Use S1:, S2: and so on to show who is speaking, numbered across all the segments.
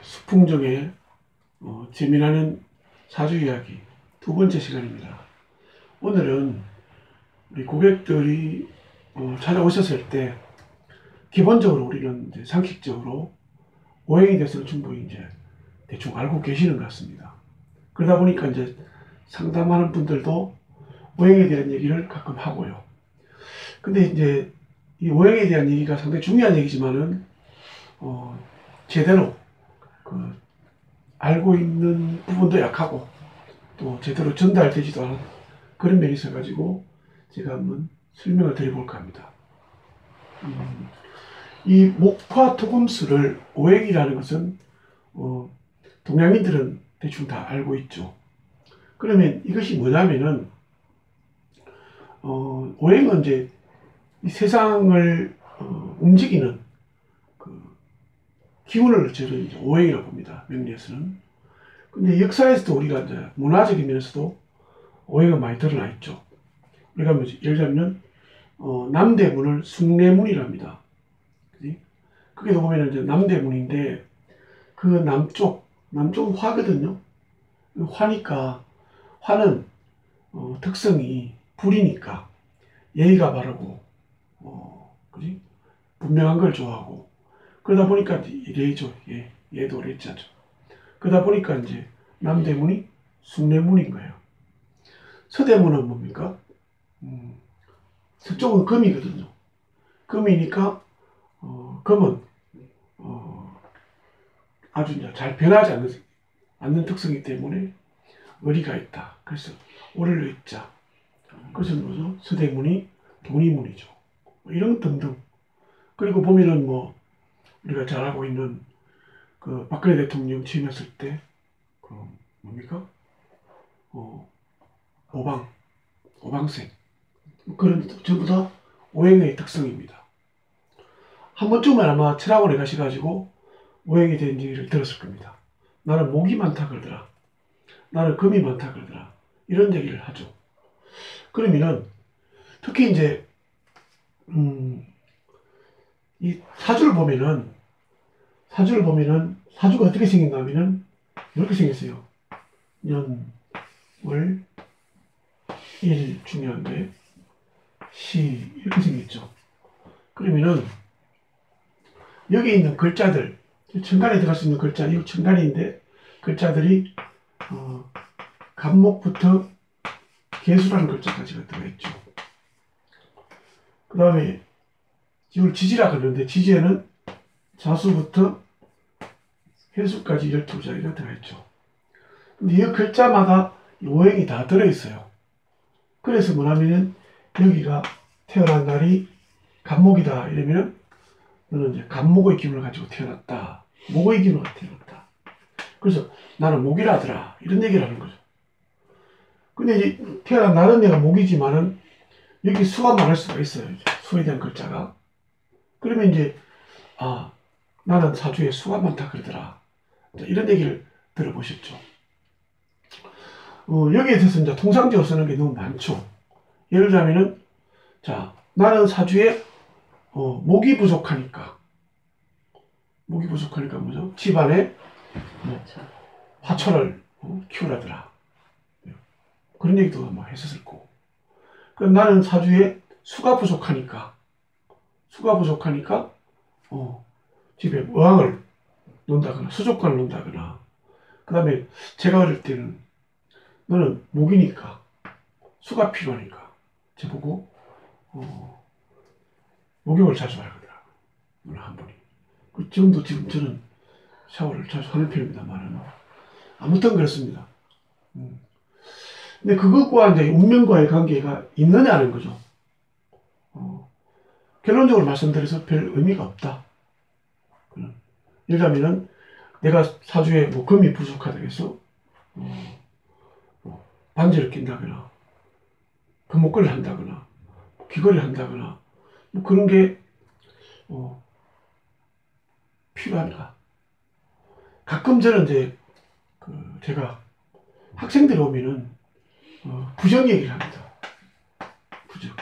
S1: 수풍정의 재미나는 사주 이야기 두 번째 시간입니다. 오늘은 우리 고객들이 찾아오셨을 때 기본적으로 우리는 이제 상식적으로 오행에 대해서는 충분히 이제 대충 알고 계시는 것 같습니다. 그러다 보니까 이제 상담하는 분들도 오행에 대한 얘기를 가끔 하고요. 근데 이제 이 오행에 대한 얘기가 상당히 중요한 얘기지만은 제대로 알고 있는 부분도 약하고 또 제대로 전달되지도 않은 그런 면이 있어가지고 제가 한번 설명을 드려볼까 합니다. 이 목화토금수를 오행이라는 것은 동양인들은 대충 다 알고 있죠. 그러면 이것이 뭐냐면은 오행은 이제 이 세상을 움직이는 기운을 저는 이제 오행이라고 봅니다. 명리에서는. 근데 역사에서도 우리가 이제 문화적인 면에서도 오행은 많이 드러나 있죠. 우리가 뭐 예를 들면 남대문을 숭례문이랍니다. 그게 보면 이제 남대문인데 그 남쪽은 화거든요. 화니까 화는 특성이 불이니까 예의가 바르고 그지? 분명한 걸 좋아하고 그러다 보니까 예죠. 예도 예자죠. 그러다 보니까 이제 남대문이 숭례문인 거예요. 서대문은 뭡니까? 서쪽은 금이거든요. 금이니까 금은 아주 이제 잘 변하지 않는 특성이기 때문에 의리가 있다. 그래서 오를 의자. 그래서 뭐죠? 서대문이 돈이문이죠. 이런 등등. 그리고 보면은 뭐 우리가 잘 알고 있는 그 박근혜 대통령 취임했을 때 그 뭡니까? 오방색. 그런 전부 다 오행의 특성입니다. 한 번쯤은 아마 철학원에 가셔가지고 오행에 대한 얘기를 들었을 겁니다. 나는 목이 많다 그러더라. 나는 금이 많다 그러더라. 이런 얘기를 하죠. 그러면은 특히 이제 이 사주를 보면은 사주가 어떻게 생긴가 하면은 이렇게 생겼어요. 년, 월, 일 중요한데 시 이렇게 생겼죠. 그러면은 여기 있는 글자들 천간에 들어갈 수 있는 글자 이 천간인데 글자들이 간목부터 개수라는 글자까지가 들어있죠. 그 다음에 이걸 지지라 그러는데 지지에는 자수부터 해수까지 12자리가 들어있죠. 근데 이 글자마다 오행이 다 들어있어요. 그래서 뭐냐면은 여기가 태어난 날이 간목이다 이러면은 너는 이제 간목의 기운을 가지고 태어났다. 목의 기운을 가지고 태어났다. 그래서 나는 목이라더라. 이런 얘기를 하는 거죠. 근데 이제 태어난 날은 내가 목이지만은 여기 수가 많을 수가 있어요. 수에 대한 글자가. 그러면 이제 나는 사주에 수가 많다 그러더라. 이런 얘기를 들어보셨죠. 여기에 대해서 이제 통상적으로 쓰는 게 너무 많죠. 예를 들자면은 나는 사주에 목이 부족하니까 뭐죠? 집안에 화초를 키우라더라. 그런 얘기도 막 했었을 거고. 그럼 나는 사주에 수가 부족하니까 집에 어항을 놓는다거나 수족관을 놓는다거나 그 다음에 제가 어릴 때는 너는 목이니까 수가 필요하니까 저보고 목욕을 자주 하더라. 오늘 한 번이. 지금도 저는 샤워를 자주 하는 편입니다만 아무튼 그렇습니다. 근데 그것과 이제 운명과의 관계가 있느냐는 거죠. 결론적으로 말씀드려서 별 의미가 없다. 예를 들자면은 내가 사주에 뭐 금이 부족하다 해서 반지를 낀다거나 금목걸이를 한다거나 귀걸이를 한다거나 뭐 그런 게 필요한가. 가끔 저는 이제 제가 학생들이 오면은 부정 얘기를 합니다. 부정.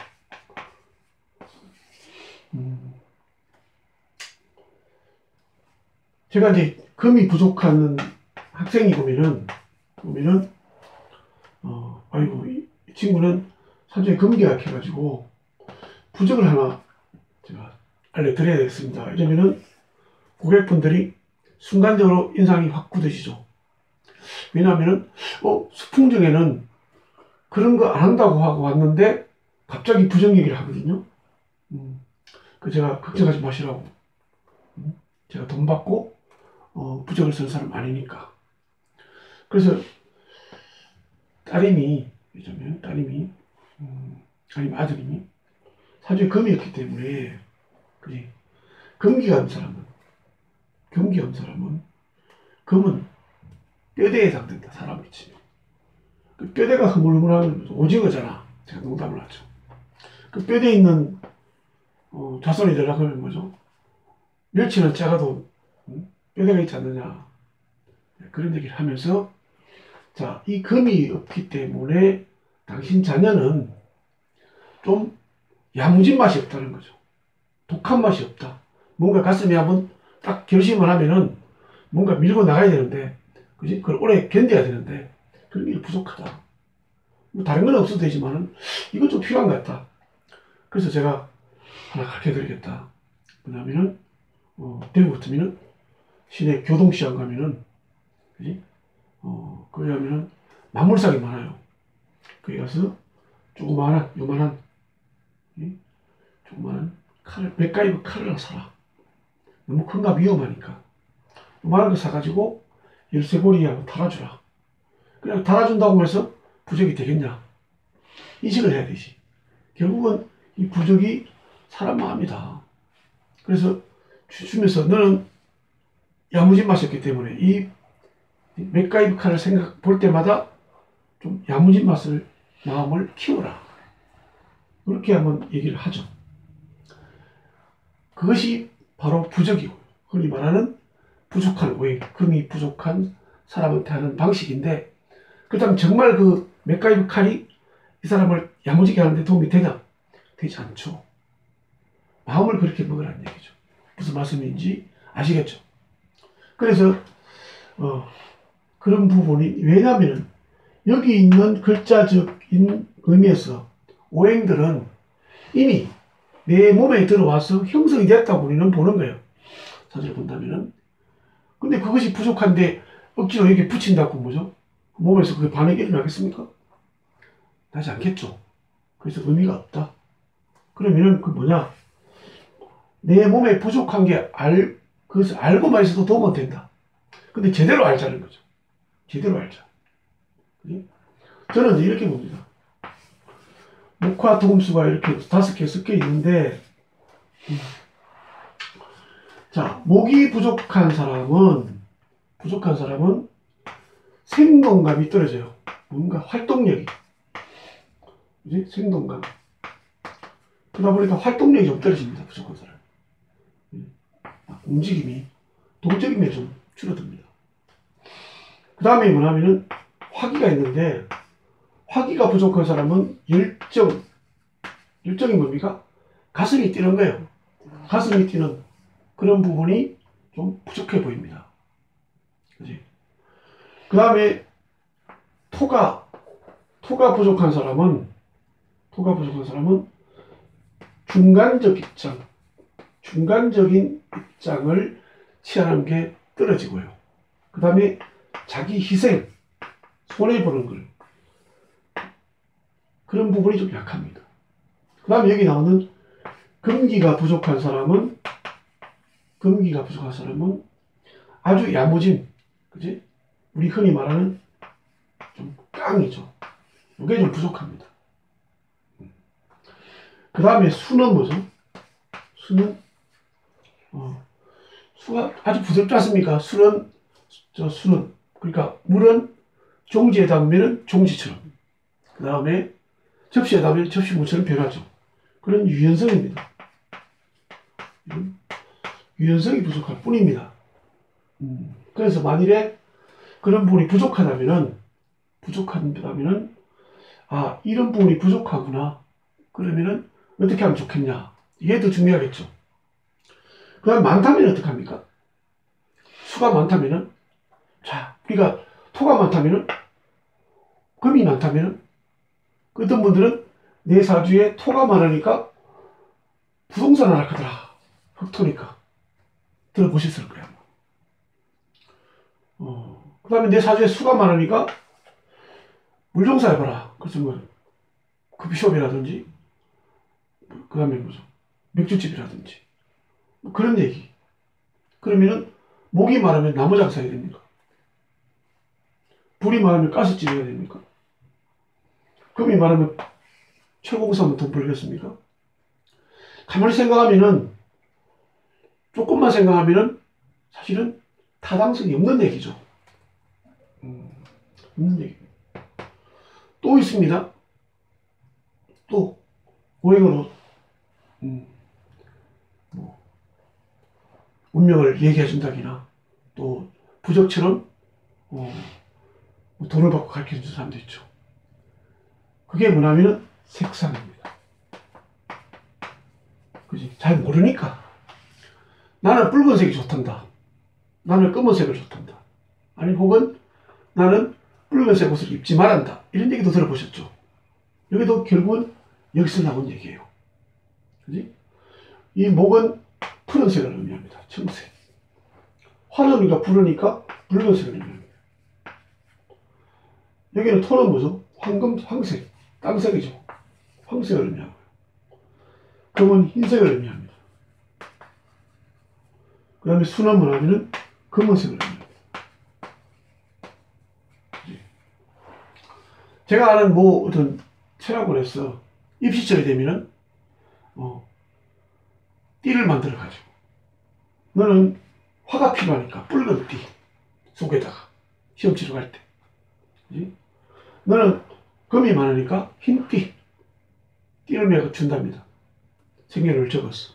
S1: 제가 이제 금이 부족한 학생이 보면은, 아이고, 이 친구는 사주에 금기가 약해가지고, 부적을 하나 제가 알려드려야 되겠습니다. 이러면은 고객분들이 순간적으로 인상이 확 굳으시죠. 왜냐하면은, 수풍정에는 그런 거 안 한다고 하고 왔는데, 갑자기 부정 얘기를 하거든요. 그 제가 걱정하지 마시라고. 제가 돈 받고, 부적을 쓴 사람 아니니까. 그래서, 따님이, 아니면 아들님이 사주에 금이었기 때문에, 그지? 금기가 없는 사람은, 금은 뼈대에 해당된다, 사람을 치면. 그 뼈대가 흐물흐물하면 오징어잖아. 제가 농담을 하죠. 그 뼈대에 있는, 자손이 되려고 하면 뭐죠? 멸치는 작아도, 뼈대가 있지 않느냐. 그런 얘기를 하면서, 자, 이 금이 없기 때문에 당신 자녀는 좀 야무진 맛이 없다는 거죠. 독한 맛이 없다. 뭔가 가슴에 한번 딱 결심을 하면은 뭔가 밀고 나가야 되는데, 그지? 그걸 오래 견뎌야 되는데, 그런 게 부족하다. 뭐 다른 건 없어도 되지만은, 이건 좀 필요한 것 같다. 그래서 제가 하나 가르쳐 드리겠다. 뭐냐면은, 대구 같으면은, 시내 교동시장 가면은, 그지? 거기 가면은, 만물상이 많아요. 거기 가서, 조그마한 칼을, 맥가이버 칼을 하나 사라. 너무 큰가 위험하니까. 요만한 거 사가지고, 열쇠고리하고 달아주라. 그냥 달아준다고 해서 부적이 되겠냐? 인식을 해야 되지. 결국은 이 부적이 사람 마음이다. 그래서 주면서 너는 야무진 맛이었기 때문에 이 맥가이브 칼을 볼 때마다 좀 야무진 마음을 키워라. 그렇게 한번 얘기를 하죠. 그것이 바로 부적이고, 흔히 말하는 부족한 오행, 금이 부족한 사람한테 하는 방식인데, 그렇다면 정말 그 맥가이브 칼이 이 사람을 야무지게 하는데 도움이 되냐? 되지 않죠. 마음을 그렇게 먹으라는 얘기죠. 무슨 말씀인지 아시겠죠? 그래서 그런 부분이, 왜냐하면 여기 있는 글자적인 의미에서 오행들은 이미 내 몸에 들어와서 형성이 됐다고 우리는 보는 거예요. 사실 본다면은. 근데 그것이 부족한데 억지로 이렇게 붙인다고 뭐죠? 몸에서 그게 반응이 일어나겠습니까? 나지 않겠죠. 그래서 의미가 없다. 그러면은 그 뭐냐? 내 몸에 부족한 게 그것을 알고만 있어도 도움은 된다. 근데 제대로 알자는 거죠. 제대로 알자. 저는 이렇게 봅니다. 목화 토금수가 이렇게 5개 섞여 있는데, 자, 목이 부족한 사람은 생동감이 떨어져요. 뭔가 활동력이. 그지? 생동감. 그러다 보니까 활동력이 좀 떨어집니다. 부족한 사람. 움직임이, 동적임이 좀 줄어듭니다. 그 다음에 뭐냐면은 화기가 있는데, 화기가 부족한 사람은 열정이 뭡니까? 가슴이 뛰는 거예요. 가슴이 뛰는 그런 부분이 좀 부족해 보입니다. 그지? 그 다음에 토가 부족한 사람은 중간적인 입장을 취하는 게 떨어지고요. 그 다음에 자기 희생, 손해보는 걸, 그런 부분이 좀 약합니다. 그 다음에 여기 나오는 금기가 부족한 사람은 아주 야무진, 그지? 우리 흔히 말하는 좀 깡이죠. 이게 좀 부족합니다. 그 다음에 수는 뭐죠? 수가 아주 부드럽지 않습니까? 수는, 그러니까 물은 종지에 담으면 종지처럼, 그 다음에 접시에 담으면 접시물처럼 변하죠. 그런 유연성입니다. 유연성이 부족할 뿐입니다. 그래서 만일에 그런 부분이 부족하다면은, 이런 부분이 부족하구나. 그러면은 어떻게 하면 좋겠냐. 이게 더 중요하겠죠. 그 다음 많다면 어떡합니까? 수가 많다면은, 자, 우리가 토가 많다면은, 금이 많다면은, 어떤 분들은 내 사주에 토가 많으니까 부동산 하나 크더라. 흑토니까. 들어보셨을 거야. 그 다음에 내 사주에 수가 많으니까 물종사 해봐라. 그래서 뭐, 커피숍이라든지, 그 다음에 뭐죠? 맥주집이라든지. 뭐 그런 얘기. 그러면은, 목이 많으면 나무 장사해야 됩니까? 불이 많으면 가스집 해야 됩니까? 금이 많으면 철공사면 돈 벌겠습니까? 가만히 생각하면은, 조금만 생각하면은, 사실은 타당성이 없는 얘기죠. 없는 얘기. 또 있습니다. 또, 오행으로, 뭐, 운명을 얘기해준다기나, 또, 부적처럼, 돈을 받고 가르쳐주는 사람도 있죠. 그게 뭐냐면은, 색상입니다. 그지? 잘 모르니까. 나는 붉은색이 좋단다. 나는 검은색을 좋단다. 아니, 혹은 나는 붉은색 옷을 입지 말한다. 이런 얘기도 들어보셨죠? 여기도 결국은 여기서 나온 얘기예요. 그지? 이 목은 푸른색을 의미합니다. 청색. 화름이가 부르니까 붉은색을 의미합니다. 여기는 토는 뭐죠? 황색. 땅색이죠. 황색을 의미하고요. 금은 흰색을 의미합니다. 그 다음에 수는 뭐냐면은 검은색을 의미합니다. 제가 아는 뭐 어떤 철학원에서 입시철이 되면은 띠를 만들어 가지고 너는 화가 필요하니까 붉은 띠 속에다가 시험 치러 갈 때, 너는 금이 많으니까 흰 띠를 내가 준답니다. 생년을 적었어.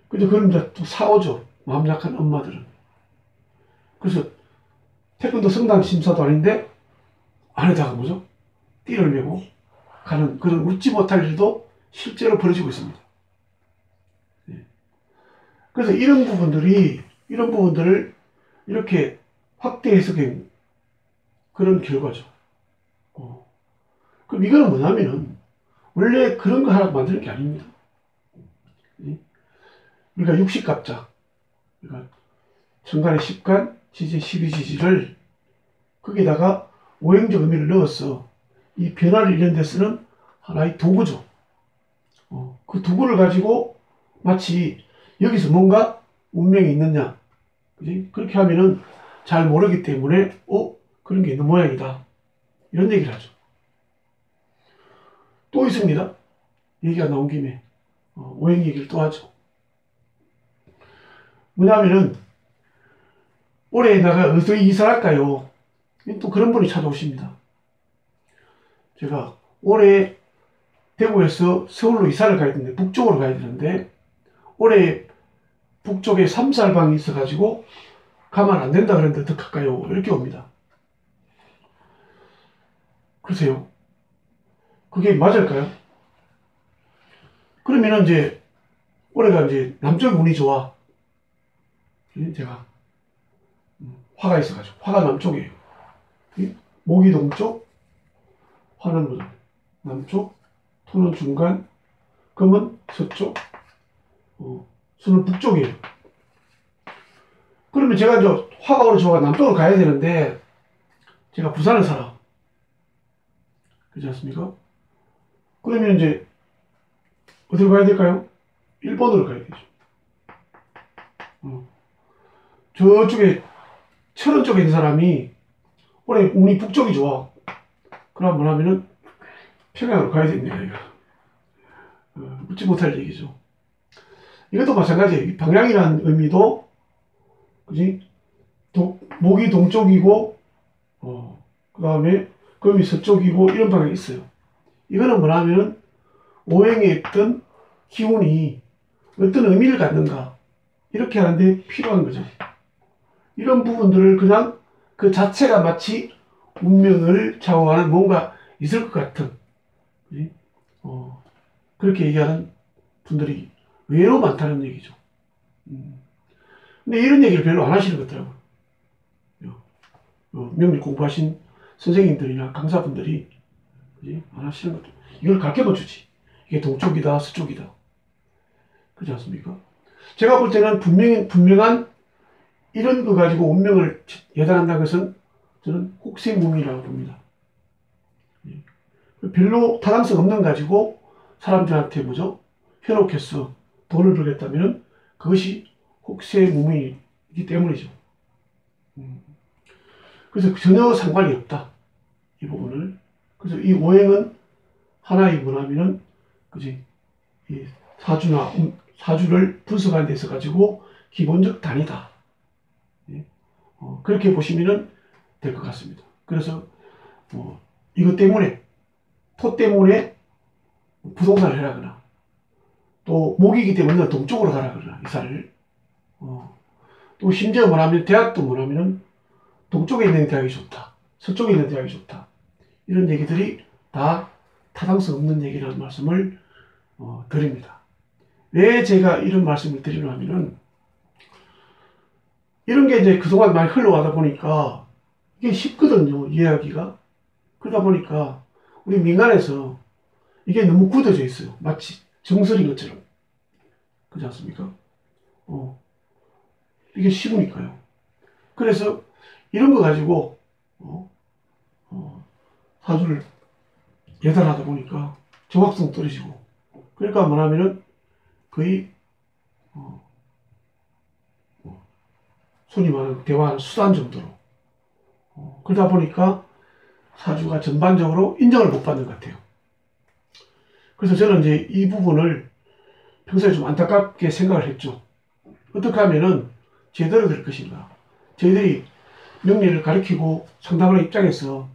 S1: 근데 그럼 이제 또 사오죠. 마음 약한 엄마들은. 그래서 태권도 성당 심사도 아닌데 안에다가 뭐죠? 띠를 메고 가는 그런 웃지 못할 일도 실제로 벌어지고 있습니다. 그래서 이런 부분들을 이렇게 확대 해석한 그런 결과죠. 그럼 이거는 뭐냐면은 원래 그런 거 하나 만드는 게 아닙니다. 우리가 육식갑자, 그러니까 천간의 10간, 지지 12지지를 거기다가 오행적 의미를 넣어서 이 변화를 이런 데 쓰는 하나의 도구죠. 그 도구를 가지고 마치 여기서 뭔가 운명이 있느냐, 그지? 그렇게 하면은 잘 모르기 때문에 그런 게 있는 모양이다, 이런 얘기를 하죠. 또 있습니다. 얘기가 나온 김에 오행 얘기를 또 하죠. 뭐냐면은 올해 내가 어디서 이사할까요? 또 그런 분이 찾아오십니다. 제가 올해 대구에서 서울로 이사를 가야 되는데, 북쪽으로 가야 되는데 올해 북쪽에 3살방이 있어가지고 가면 안 된다 그랬는데 어떡할까요? 이렇게 옵니다. 글쎄요, 그게 맞을까요? 그러면은 이제 올해가 이제 남쪽 운이 좋아. 제가 화가 있어가지고, 화가 남쪽이에요. 목이 동쪽, 화는 뭐죠? 남쪽, 토는 중간, 금은 서쪽, 수는 북쪽이에요. 그러면 제가 이제 화가 오늘 좋아 남쪽으로 가야 되는데 제가 부산에 살아. 그렇지 않습니까? 그러면 이제 어디로 가야 될까요? 일본으로 가야 되죠. 저쪽에 철원 쪽에 있는 사람이 올해 운이 북쪽이 좋아. 그럼 뭐냐면은 평양으로 가야 됩니다. 이거 묻지 못할 얘기죠. 이것도 마찬가지예요. 방향이라는 의미도, 그지? 목이 동쪽이고, 그 다음에 금이 서쪽이고, 이런 방향이 있어요. 이거는 뭐냐면은 오행의 어떤 기운이 어떤 의미를 갖는가, 이렇게 하는데 필요한 거죠. 이런 부분들을 그냥 그 자체가 마치 운명을 좌우하는 뭔가 있을 것 같은, 그렇게 얘기하는 분들이 의외로 많다는 얘기죠. 근데 이런 얘기를 별로 안 하시는 것 같더라고요. 명리 공부하신 선생님들이나 강사분들이 안 하시는 것 같아요. 이걸 가르쳐만 주지. 이게 동쪽이다, 서쪽이다. 그렇지 않습니까? 제가 볼 때는 분명한 이런 거 가지고 운명을 예단한다는 것은 저는 혹세무민이라고 봅니다. 별로 타당성 없는 거 가지고 사람들한테 뭐죠? 현혹해서 돈을 벌겠다면 그것이 혹세무민이기 때문이죠. 그래서 전혀 상관이 없다. 이 부분을. 그래서 이 오행은 하나의 뭐냐면은, 그지? 이 사주를 분석하는 데 있어 가지고 기본적 단위다. 그렇게 보시면 될 것 같습니다. 그래서 이것 때문에 토 때문에 부동산을 해라거나 또 목이기 때문에 동쪽으로 가라 그러나 이사를 또 심지어 뭐냐면 대학도 뭐냐면은 동쪽에 있는 대학이 좋다, 서쪽에 있는 대학이 좋다, 이런 얘기들이 다 타당성 없는 얘기라는 말씀을 드립니다. 왜 제가 이런 말씀을 드리냐면은 이런 게 이제 그동안 많이 흘러가다 보니까 이게 쉽거든요, 이해하기가. 그러다 보니까 우리 민간에서 이게 너무 굳어져 있어요. 마치 정설인 것처럼. 그렇지 않습니까? 이게 쉬우니까요. 그래서 이런 거 가지고 사주를 예단하다 보니까 정확성 떨어지고, 그러니까 뭐냐면은 거의 손이 많은 대화하는 수단 정도로 그러다 보니까 사주가 전반적으로 인정을 못 받는 것 같아요. 그래서 저는 이제 이 부분을 평소에 좀 안타깝게 생각을 했죠. 어떻게 하면은 제대로 될 것인가. 저희들이 명리를 가르치고 상담하는 입장에서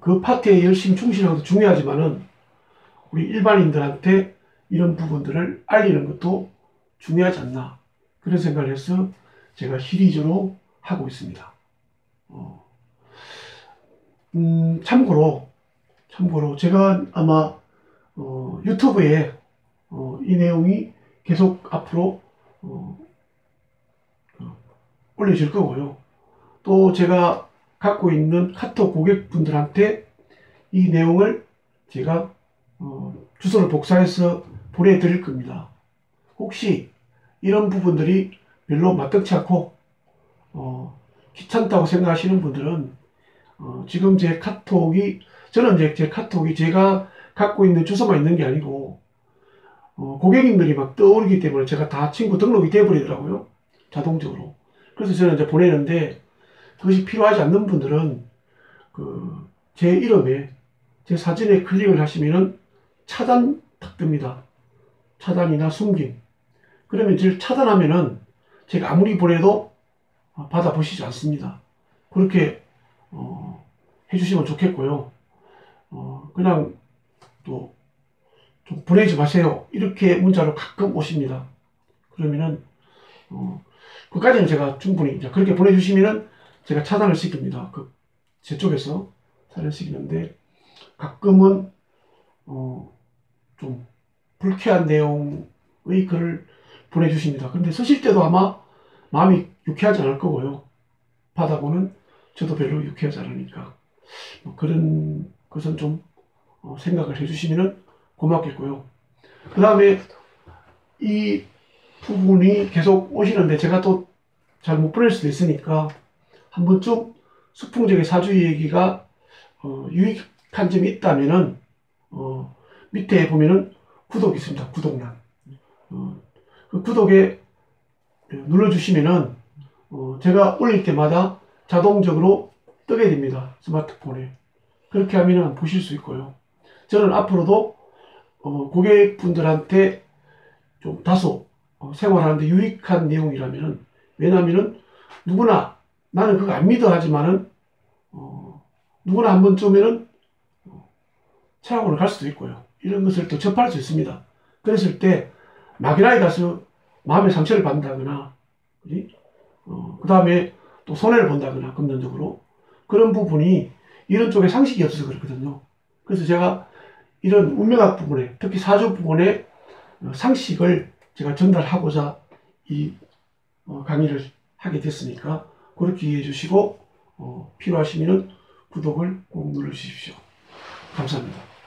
S1: 그 파트에 열심히 충실하는 것도 중요하지만은 우리 일반인들한테 이런 부분들을 알리는 것도 중요하지 않나, 그런 생각을 해서 제가 시리즈로 하고 있습니다. 참고로 제가 아마 유튜브에 이 내용이 계속 앞으로 올려질 거고요. 또 제가 갖고 있는 카톡 고객분들한테 이 내용을 제가 주소를 복사해서 보내드릴 겁니다. 혹시 이런 부분들이 별로 마땅치 않고 귀찮다고 생각하시는 분들은 지금 제 카톡이, 저는 이제 제 카톡이 제가 갖고 있는 주소만 있는 게 아니고 고객님들이 막 떠오르기 때문에 제가 다 친구 등록이 되어버리더라고요, 자동적으로. 그래서 저는 이제 보내는데, 그것이 필요하지 않는 분들은 제 이름에 제 사진에 클릭을 하시면은 차단 딱 뜹니다. 차단이나 숨김. 그러면 저를 차단하면은 제가 아무리 보내도 받아보시지 않습니다. 그렇게 해주시면 좋겠고요. 그냥 또 좀 보내지 마세요, 이렇게 문자로 가끔 오십니다. 그러면은 그까지는 제가 충분히 이제 그렇게 보내주시면은 제가 차단을 시킵니다. 제 쪽에서 차단을 시키는데, 가끔은 좀 불쾌한 내용의 글을 보내주십니다. 근데 쓰실 때도 아마 마음이 유쾌하지 않을 거고요. 받아보는 저도 별로 유쾌하지 않으니까 그런 것은 좀 생각을 해주시면 고맙겠고요. 그 다음에 이 부분이 계속 오시는데 제가 또 잘 못 보낼 수도 있으니까 한 번쯤 수풍적인 사주 얘기가 유익한 점이 있다면은 밑에 보면은 구독이 있습니다. 구독란. 그 구독에 눌러주시면은 제가 올릴 때마다 자동적으로 뜨게 됩니다, 스마트폰에. 그렇게 하면은 보실 수 있고요. 저는 앞으로도 고객분들한테 좀 다소 생활하는데 유익한 내용이라면은, 왜냐하면은 누구나, 나는 그거 안 믿어 하지만은 누구나 한 번쯤에는 체험을 갈 수도 있고요. 이런 것을 또 접할 수 있습니다. 그랬을 때 막연하게 가서 마음의 상처를 받는다거나, 그 다음에 또 손해를 본다거나, 금전적으로 그런 부분이 이런 쪽에 상식이 없어서 그렇거든요. 그래서 제가 이런 운명학 부분에, 특히 사주 부분에 상식을 제가 전달하고자 이 강의를 하게 됐으니까 그렇게 이해해 주시고 필요하시면 구독을 꼭 눌러주십시오. 감사합니다.